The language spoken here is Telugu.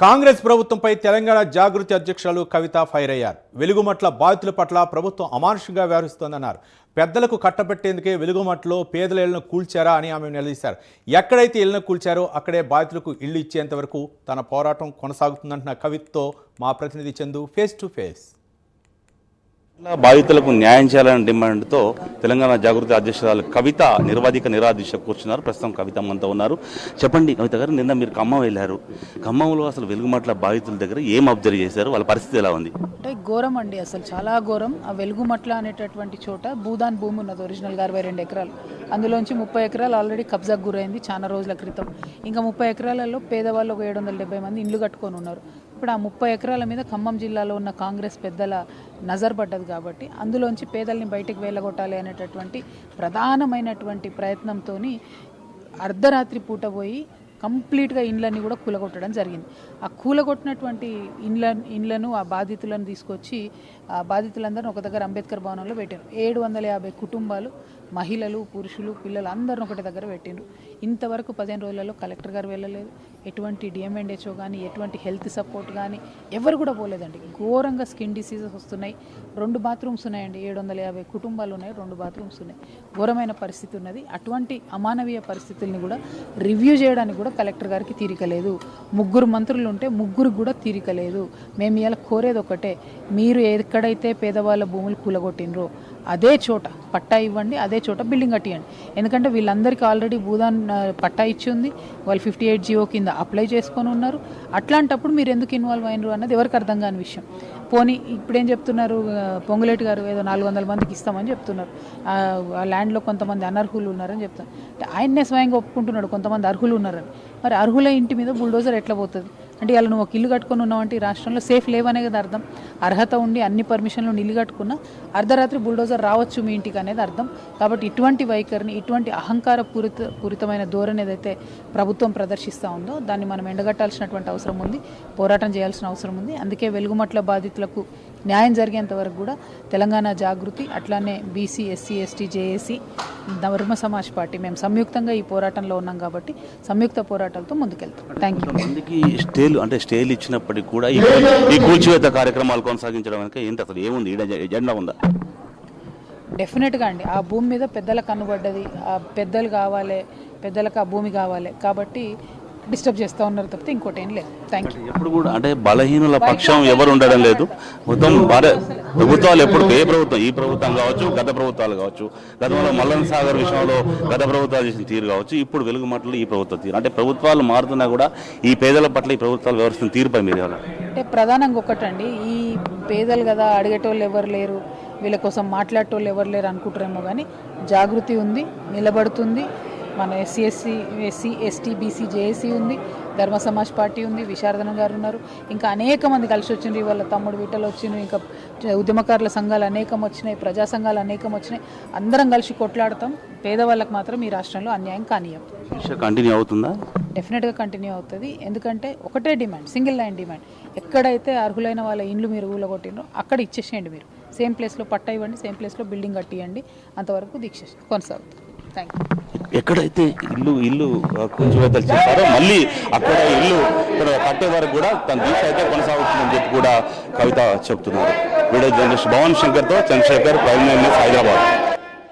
కాంగ్రెస్ ప్రభుత్వంపై తెలంగాణ జాగృతి అధ్యక్షులు కవిత ఫైర్ అయ్యారు. వెలుగుమట్ల బాధితుల పట్ల ప్రభుత్వం అమానుషంగా వ్యవహరిస్తోందన్నారు. పెద్దలకు కట్టబెట్టేందుకే వెలుగుమట్లో పేదల ఇళ్లను కూల్చారా అని ఆమె నిలదీశారు. ఎక్కడైతే ఇళ్లను కూల్చారో అక్కడే బాధితులకు ఇళ్లు ఇచ్చేంత వరకు తన పోరాటం కొనసాగుతుందంటున్న కవితతో మా ప్రతినిధి చందు ఫేస్ టు ఫేస్. బాధితులకు న్యాయం చేయాలనే డిమాండ్తో తెలంగాణ జాగృతి అధ్యక్షురాలు కవిత నిరవధిక నిరాదీక్ష కూర్చున్నారు. ప్రస్తుతం కవిత మనతో ఉన్నారు. చెప్పండి కవిత గారు, నిన్న మీరు ఖమ్మం వెళ్ళారు. ఖమ్మంలో అసలు వెలుగుమట్ల బాధితుల దగ్గర ఏం అబ్జర్వ్ చేశారు? వాళ్ళ పరిస్థితి ఎలా ఉంది? అంటే ఘోరం అండి, అసలు చాలా ఘోరం. ఆ వెలుగుమట్ల అనేటటువంటి చోట భూదాన్ భూమి ఉన్నది, ఒరిజినల్గా 62 ఎకరాలు. అందులోంచి 30 ఎకరాలు ఆల్రెడీ కబ్జాకు గురైంది చాలా రోజుల క్రితం. ఇంకా 30 ఎకరాలలో పేదవాళ్ళు ఒక 770 మంది ఇండ్లు కట్టుకొని ఉన్నారు. ఇప్పుడు ఆ 30 ఎకరాల మీద ఖమ్మం జిల్లాలో ఉన్న కాంగ్రెస్ పెద్దల నజర్ పడ్డది కాబట్టి అందులోంచి పేదల్ని బయటికి వెళ్ళగొట్టాలి అనేటటువంటి ప్రధానమైనటువంటి ప్రయత్నంతో అర్ధరాత్రి పూట పోయి కంప్లీట్గా ఇండ్లన్నీ కూడా కూలగొట్టడం జరిగింది. ఆ కూలగొట్టినటువంటి ఇండ్లను ఆ బాధితులను తీసుకొచ్చి ఆ బాధితులందరినీ ఒక దగ్గర అంబేద్కర్ భవనంలో పెట్టారు. 750 కుటుంబాలు, మహిళలు, పురుషులు, పిల్లలు అందరిని ఒకటి దగ్గర పెట్టిండ్రు. ఇంతవరకు 15 రోజులలో కలెక్టర్ గారు వెళ్ళలేదు, ఎటువంటి డిఎంఎండ్హెచ్ఓ కానీ ఎటువంటి హెల్త్ సపోర్ట్ కానీ ఎవరు కూడా పోలేదండి. ఘోరంగా స్కిన్ డిసీజెస్ వస్తున్నాయి. 2 బాత్రూమ్స్ ఉన్నాయండి, 750 కుటుంబాలు ఉన్నాయి, 2 బాత్రూమ్స్ ఉన్నాయి. ఘోరమైన పరిస్థితి ఉన్నది. అటువంటి అమానవీయ పరిస్థితుల్ని కూడా రివ్యూ చేయడానికి కూడా కలెక్టర్ గారికి తీరిక లేదు. 3 మంత్రులు ఉంటే 3 కూడా తీరిక లేదు. మేము ఇలా కోరేది ఒకటే, మీరు ఎక్కడైతే పేదవాళ్ళ భూములు కూలగొట్టినరో అదే చోట పట్టా ఇవ్వండి, అదే చోట బిల్డింగ్ కట్టియండి. ఎందుకంటే వీళ్ళందరికీ ఆల్రెడీ భూదాన్ పట్టా ఇచ్చి ఉంది, వాళ్ళు 58 జీవో కింద అప్లై చేసుకొని ఉన్నారు. అట్లాంటప్పుడు మీరు ఎందుకు ఇన్వాల్వ్ అయినరు అన్నది ఎవరికి అర్థం కాని విషయం. పోనీ ఇప్పుడేం చెప్తున్నారు, పొంగులేటి గారు ఏదో 400 మందికి ఇస్తామని చెప్తున్నారు. ఆ ల్యాండ్లో కొంతమంది అనర్హులు ఉన్నారని చెప్తున్నారు. ఆయన్నే స్వయంగా ఒప్పుకుంటున్నాడు కొంతమంది అర్హులు ఉన్నారని. మరి అర్హుల ఇంటి మీద బుల్డోజర్ ఎట్లా పోతుంది? అంటే ఇలా నువ్వు ఒక ఇల్లు కట్టుకొని ఉన్నావంటే ఈ రాష్ట్రంలో సేఫ్ లేవనే కదా అర్థం. అర్హత ఉండి అన్ని పర్మిషన్లు ఇల్లు కట్టుకున్నా అర్ధరాత్రి బుల్డోజర్ రావచ్చు మీ ఇంటికి అనేది అర్థం. కాబట్టి ఇటువంటి వైఖరిని, ఇటువంటి అహంకార పూరితమైన ధోరణి ఏదైతే ప్రభుత్వం ప్రదర్శిస్తూ ఉందో దాన్ని మనం ఎండగట్టాల్సినటువంటి అవసరం ఉంది, పోరాటం చేయాల్సిన అవసరం ఉంది. అందుకే వెలుగుమట్ల బాధితులకు న్యాయం జరిగేంత వరకు కూడా తెలంగాణ జాగృతి, అట్లానే బీసీ, ఎస్సీ, ఎస్టీ, జేఏసీ, ధర్మ సమాజ్ పార్టీ మేము సంయుక్తంగా ఈ పోరాటంలో ఉన్నాం కాబట్టి సంయుక్త పోరాటాలతో ముందుకెళ్తాం. Thank you. మందికి స్టేలు ఇచ్చినప్పటికీ కూడా ఈ కూల్చివేత కార్యక్రమాలు కొనసాగించడం వెనక ఏంటి, అసలు ఏముంది, ఎజెండా ఉందా? డెఫినెట్గా అండి, ఆ భూమి మీద పెద్దల కన్నుబడ్డది, ఆ పెద్దలు కావాలి, పెద్దలకు ఆ భూమి కావాలి కాబట్టి డిస్టర్బ్ చేస్తూ ఉన్నారు తప్పితే ఇంకోటి ఏం లేదు. Thank you. ఎప్పుడు కూడా అంటే బలహీనుల పక్షం ఎవరు ఉండడం లేదు. మొత్తం ప్రభుత్వాలు ఎప్పుడు ఏ ప్రభుత్వం, ఈ ప్రభుత్వం కావచ్చు, గత ప్రభుత్వాలు కావచ్చు, గతంలో మల్లన్ సాగర్ విషయంలో గత ప్రభుత్వాలు చేసిన తీరు కావచ్చు, ఇప్పుడు వెలుగుమట్లు ఈ ప్రభుత్వ తీరు, అంటే ప్రభుత్వాలు మారుతున్నా కూడా ఈ పేదల పట్ల ఈ ప్రభుత్వాలు వ్యవహరిస్తున్న తీరుపై మీరు అంటే ప్రధానంగా ఒకటండి, ఈ పేదలు కదా అడిగేటోళ్ళు ఎవరు లేరు, వీళ్ళ కోసం మాట్లాడేటోళ్ళు ఎవరు లేరు అనుకుంటారేమో కానీ జాగృతి ఉంది, నిలబడుతుంది. మన ఎస్సీ, ఎస్టీ, బీసీ, జేఏసీ ఉంది, ధర్మ సమాజ్ పార్టీ ఉంది, విశారదన గారు ఉన్నారు, ఇంకా అనేక మంది కలిసి వచ్చిండ్రు. వాళ్ళ తమ్ముడు విట్టలు వచ్చిండ్రు, ఇంకా ఉద్యమకారుల సంఘాలు అనేకం వచ్చినాయి, ప్రజా సంఘాలు అనేకం వచ్చినాయి. అందరం కలిసి కొట్లాడతాం. పేదవాళ్ళకి మాత్రం ఈ రాష్ట్రంలో అన్యాయం కానీయం. కంటిన్యూ అవుతుందా? డెఫినెట్గా కంటిన్యూ అవుతుంది. ఎందుకంటే ఒకటే డిమాండ్, సింగిల్ లైన్ డిమాండ్, ఎక్కడైతే అర్హులైన వాళ్ళ ఇండ్లు మీరు ఊళ్ళగొట్టినో అక్కడ ఇచ్చేసేయండి. మీరు సేమ్ ప్లేస్లో పట్టా ఇవ్వండి, సేమ్ ప్లేస్లో బిల్డింగ్ కట్టియండి. అంతవరకు దీక్ష కొనసాగుతుంది. Thank you. ఎక్కడైతే ఇల్లు కూల్చివేతలు చేస్తారో మళ్ళీ అక్కడ ఇల్లు కట్టే వరకు కూడా తన దీక్ష అయితే కొనసాగుతుందని చెప్పి కూడా కవిత చెప్తున్నారు. వీడియో జర్నలిస్ట్ భవన్ శంకర్తో చంద్రశేఖర్, ప్రైమ్ న్యూస్, హైదరాబాద్.